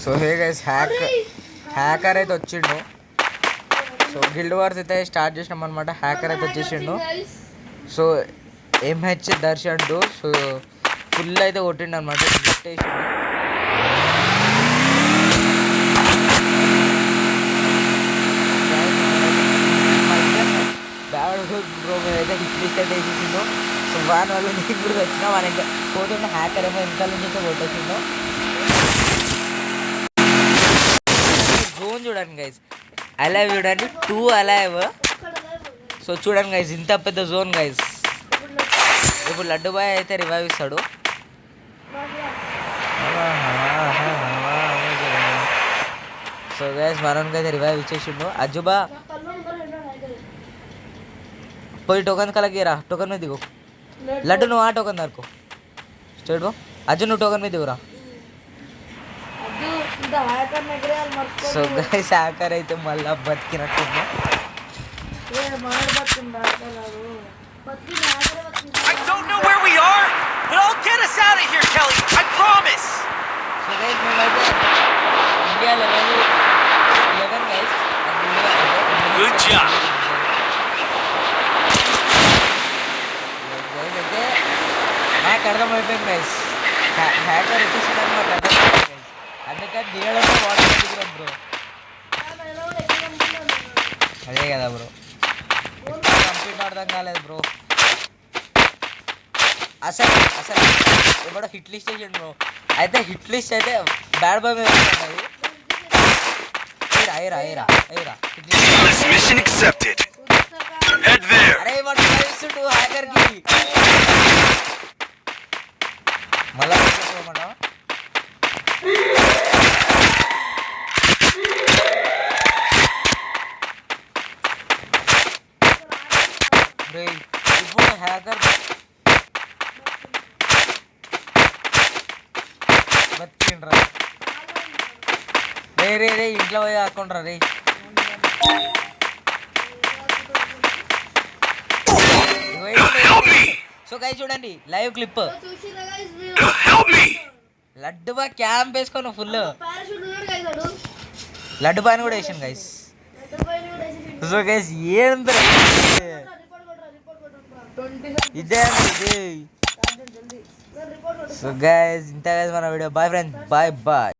So hey guys hacker అయితే వచ్చిండు. So guild wars అయితే స్టార్ట్ చేసినాం అనమాట. హ్యాకర్ అయితే వచ్చేసిండు. So MH Darshan two so full అయితే కొట్టిండు అనమాట. కొట్టేసిండు. బ్రో అయితే హిట్ లిస్ట్ అయితే వేసేసిండు. సో వాని వల్ల నీకు ఇప్పుడు వచ్చినా మన ఇంకా పోతుండే హ్యాకర్ ఏమో వెనకాల నుంచి అయితే కొట్టేసిండు. జోన్ చూడండి గైస్, అలైవ్ చూడండి, 2 అలైవ్. సో చూడండి గైస్, ఇంత పెద్ద జోన్ గైస్. ఇప్పుడు లడ్డు బాయ్ అయితే రివైవ్ ఇస్తాడు. సో గైస్ మనోనికి అయితే రివైవ్ ఇచ్చేసిండు. అజ్జుబా పోయి టోకన్ కలగిరా, టోకన్ మీద దిగు. లడ్డు నువ్వు ఆ టోకన్ దొరుకు స్టేట్ బో. అజ్జు నువ్వు టోకన్ మీద దిగురా. సో గైస్ హ్యాకర్ అయితే మళ్ళీ బతికినట్టుంది. I don't know where we are, but I'll get us out of here, Kelly. I promise. So guys మేమైతే ఇండియా లెవెల్ 11 గైస్. Good job. గైస్ అయితే నాకు అర్థమైపోయింది గైస్, హ్యాకర్ వచ్చేసిందని మాకు అర్థమైపోయింది గైస్. అందుకని దిగడంలో వాటర్ దిగుతాం బ్రో. అదే కదా బ్రో, కంప్లీట్ అర్థం కాలేదు బ్రో. అసలు ఎప్పుడో హిట్ లిస్ట్ వేసాడు బ్రో. అయితే హిట్ లిస్ట్ అయితే బ్యాడ్ బాయ్ మీద ఉంటుంది. Mission accepted. Head there. అరే వాడు ఇస్తుండు హ్యాకర్కి. మళ్ళా మనం ఇప్పుడు హ్యాకర్ బతికిండ్రా. రే ఇంట్లో పోయి ఆకుండ్రా రే. సో గైస్ చూడండి live clip. Laddu boy camp వేసుకొని ఫుల్ లడ్డు బాయ్ కూడా వేసాను గైస్. సో గైస్ ఏంద్ర ఇదే ఇది. సో గైస్ ఇంత గైస్ మన video. Bye friends, bye bye.